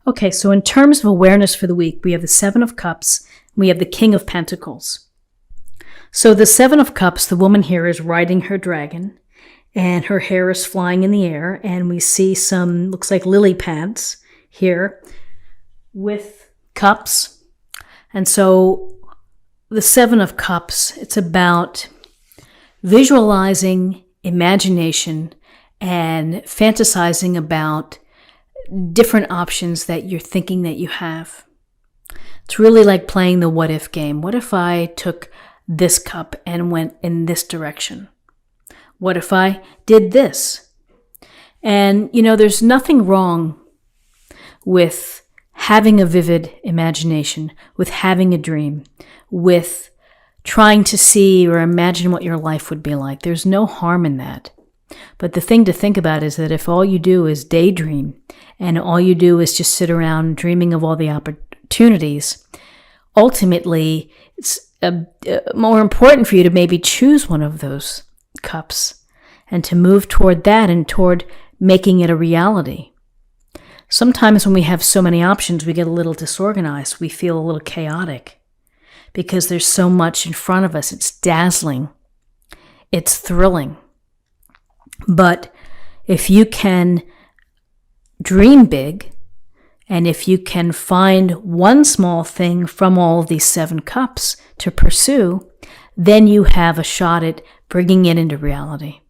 Okay, so in terms of awareness for the week, we have the Seven of Cups, we have the King of Pentacles. So the Seven of Cups, the woman here is riding her dragon, and her hair is flying in the air, and we see some, looks like lily pads here with cups. And so the Seven of Cups, it's about visualizing, imagination, and fantasizing about different options that you're thinking that you have. It's really like playing the what if game. What if I took this cup and went in this direction? What if I did this? And, there's nothing wrong with having a vivid imagination, with having a dream, with trying to see or imagine what your life would be like. There's no harm in that. But the thing to think about is that if all you do is daydream and all you do is just sit around dreaming of all the opportunities, ultimately it's more important for you to maybe choose one of those cups and to move toward that and toward making it a reality. Sometimes when we have so many options, we get a little disorganized. We feel a little chaotic because there's so much in front of us. It's dazzling. It's thrilling. But if you can dream big, and if you can find one small thing from all of these seven cups to pursue, then you have a shot at bringing it into reality.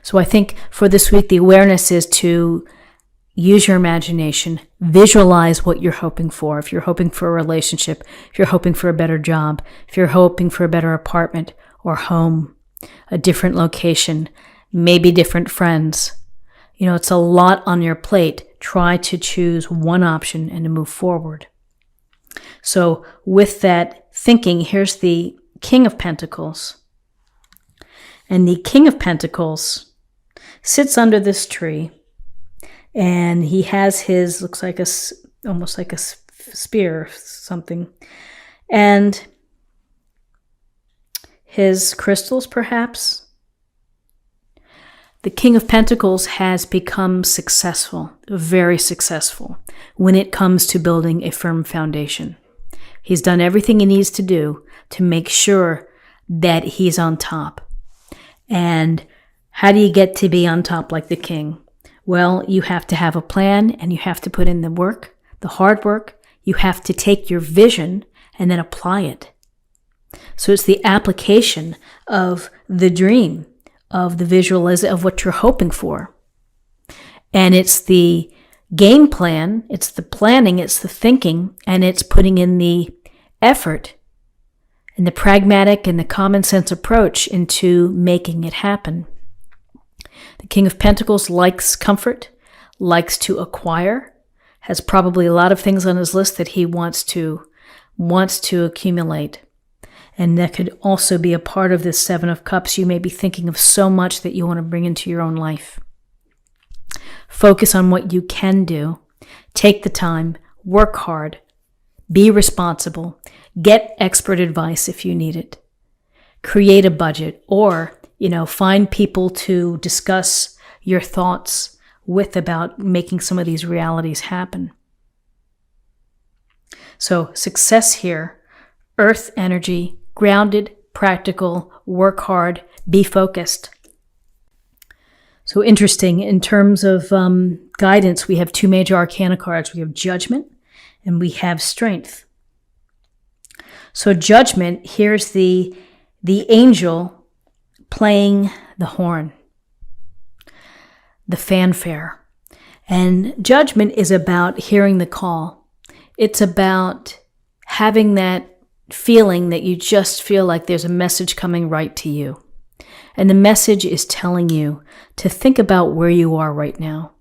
So I think for this week, the awareness is to use your imagination, visualize what you're hoping for. If you're hoping for a relationship, if you're hoping for a better job, if you're hoping for a better apartment or home, a different location, maybe different friends. It's a lot on your plate. Try to choose one option and to move forward. So with that thinking, here's the King of Pentacles. And the King of Pentacles sits under this tree, and he has his, looks like almost like a spear or something, and his crystals perhaps. The King of Pentacles has become successful, very successful, when it comes to building a firm foundation. He's done everything he needs to do to make sure that he's on top. And how do you get to be on top like the king? Well, you have to have a plan, and you have to put in the work, the hard work. You have to take your vision and then apply it. So it's the application of the dream, of the visualization of what you're hoping for. And it's the game plan, it's the planning, it's the thinking, and it's putting in the effort and the pragmatic and the common sense approach into making it happen. The King of Pentacles likes comfort, likes to acquire, has probably a lot of things on his list that he wants to accumulate. And that could also be a part of this Seven of Cups. You may be thinking of so much that you want to bring into your own life. Focus on what you can do. Take the time. Work hard. Be responsible. Get expert advice if you need it. Create a budget, or, find people to discuss your thoughts with about making some of these realities happen. So success here, earth energy, grounded, practical, work hard, be focused. So interesting, in terms of guidance, we have two major arcana cards. We have Judgment and we have Strength. So Judgment, here's the angel playing the horn, the fanfare. And Judgment is about hearing the call. It's about having that feeling that you just feel like there's a message coming right to you. And the message is telling you to think about where you are right now,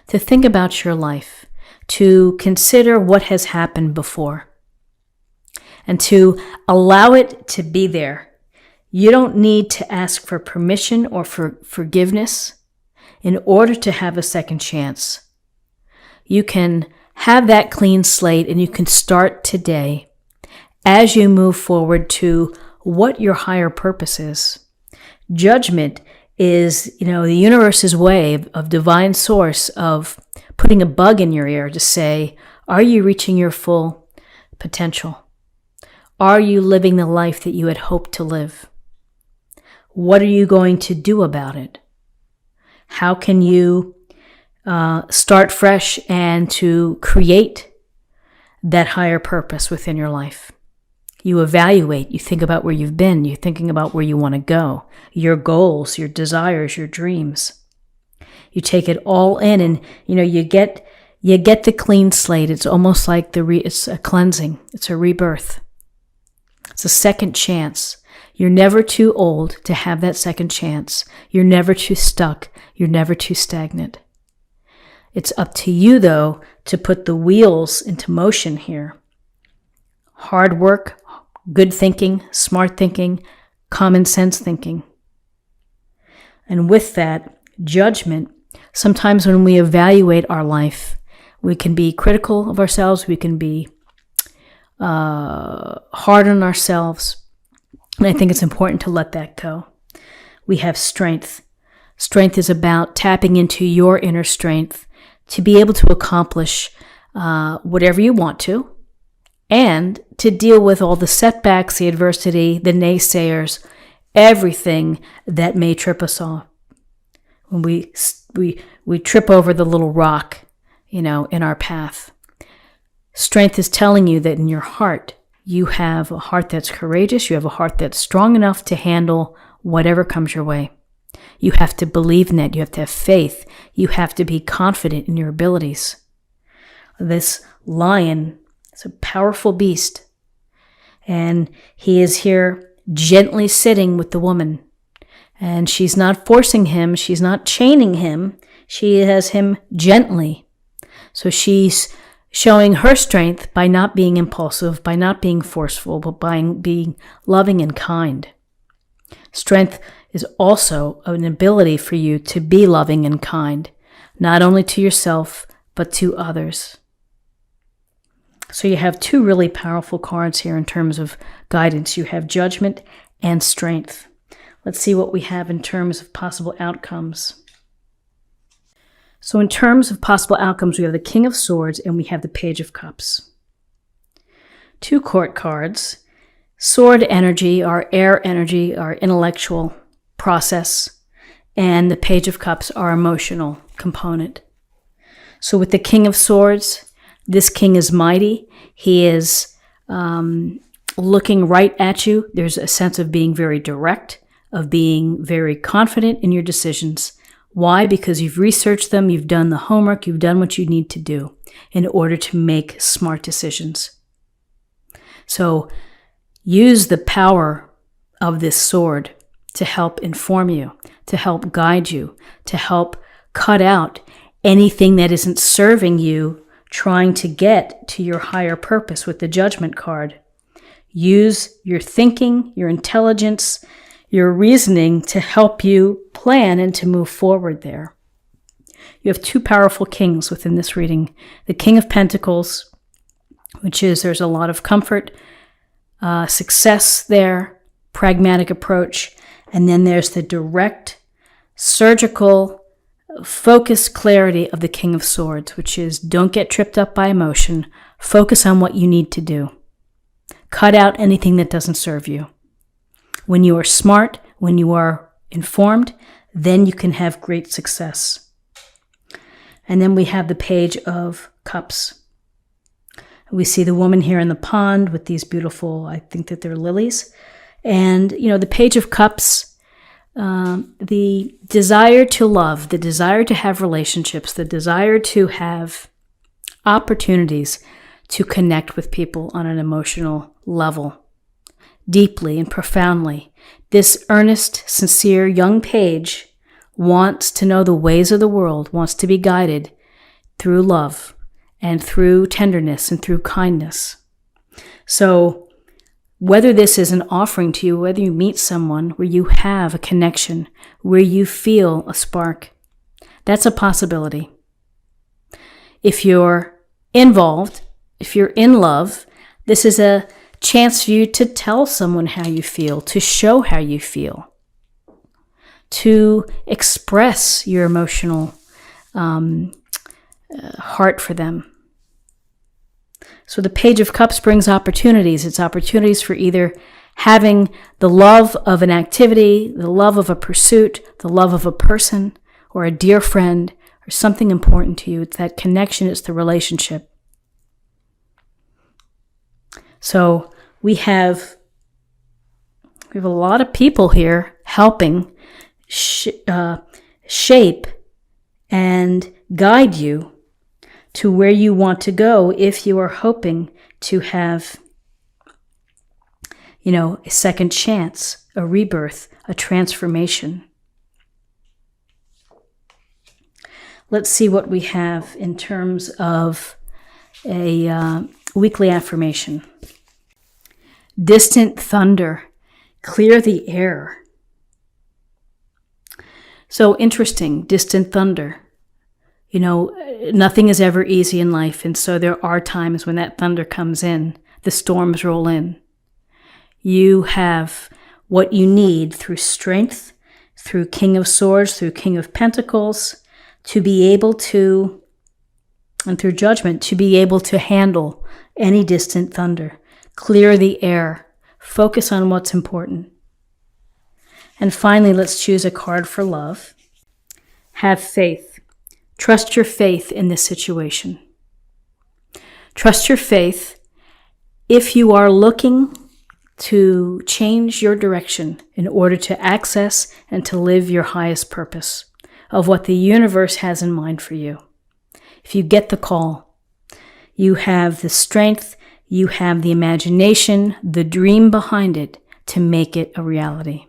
to think about your life, to consider what has happened before, and to allow it to be there. You don't need to ask for permission or for forgiveness in order to have a second chance. You can have that clean slate, and you can start today as you move forward to what your higher purpose is. Judgment is, the universe's way of divine source of putting a bug in your ear to say, are you reaching your full potential? Are you living the life that you had hoped to live? What are you going to do about it? How can you start fresh and to create that higher purpose within your life? You evaluate, you think about where you've been, you're thinking about where you want to go, your goals, your desires, your dreams. You take it all in, and you get the clean slate. It's almost like it's a cleansing, it's a rebirth. It's a second chance. You're never too old to have that second chance. You're never too stuck. You're never too stagnant. It's up to you, though, to put the wheels into motion here. Hard work, good thinking, smart thinking, common sense thinking. And with that, judgment. Sometimes when we evaluate our life, we can be critical of ourselves. We can be hard on ourselves. And I think it's important to let that go. We have strength. Strength is about tapping into your inner strength to be able to accomplish whatever you want to, and to deal with all the setbacks, the adversity, the naysayers, everything that may trip us off. When we trip over the little rock, in our path. Strength is telling you that in your heart, you have a heart that's courageous. You have a heart that's strong enough to handle whatever comes your way. You have to believe in that. You have to have faith. You have to be confident in your abilities. This lion is a powerful beast, and he is here gently sitting with the woman. And she's not forcing him. She's not chaining him. She has him gently. So she's showing her strength by not being impulsive, by not being forceful, but by being loving and kind. Strength is also an ability for you to be loving and kind, not only to yourself, but to others. So you have two really powerful cards here in terms of guidance. You have judgment and strength. Let's see what we have in terms of possible outcomes. So in terms of possible outcomes, we have the King of Swords and we have the Page of Cups. Two court cards. Sword energy, our air energy, our intellectual process, and the Page of Cups, our emotional component. So with the King of Swords, this king is mighty. He is looking right at you. There's a sense of being very direct, of being very confident in your decisions. Why? Because you've researched them, you've done the homework, you've done what you need to do in order to make smart decisions. So use the power of this sword to help inform you, to help guide you, to help cut out anything that isn't serving you, trying to get to your higher purpose with the Judgment card. Use your thinking, your intelligence, your reasoning to help you plan and to move forward there. You have two powerful kings within this reading. The King of Pentacles, which is there's a lot of comfort, success there, pragmatic approach. And then there's the direct, surgical, focused clarity of the King of Swords, which is don't get tripped up by emotion. Focus on what you need to do. Cut out anything that doesn't serve you. When you are smart, when you are informed, then you can have great success. And then we have the Page of Cups. We see the woman here in the pond with these beautiful, I think that they're lilies. And, the Page of Cups, the desire to love, the desire to have relationships, the desire to have opportunities to connect with people on an emotional level, deeply and profoundly. This earnest, sincere young page wants to know the ways of the world, wants to be guided through love and through tenderness and through kindness. So whether this is an offering to you, whether you meet someone where you have a connection, where you feel a spark, that's a possibility. If you're involved, if you're in love, this is a chance for you to tell someone how you feel, to show how you feel, to express your emotional heart for them. So the Page of Cups brings opportunities. It's opportunities for either having the love of an activity, the love of a pursuit, the love of a person, or a dear friend, or something important to you. It's that connection, it's the relationship. So we have a lot of people here helping shape and guide you to where you want to go if you are hoping to have, a second chance, a rebirth, a transformation. Let's see what we have in terms of a weekly affirmation. Distant thunder, clear the air. So interesting, distant thunder. Nothing is ever easy in life, and so there are times when that thunder comes in, the storms roll in. You have what you need through strength, through King of Swords, through King of Pentacles, to be able to, and through judgment, to be able to handle any distant thunder. Clear the air. Focus on what's important. And finally, let's choose a card for love. Have faith. Trust your faith in this situation. Trust your faith if you are looking to change your direction in order to access and to live your highest purpose of what the universe has in mind for you. If you get the call, you have the strength, you have the imagination, the dream behind it to make it a reality.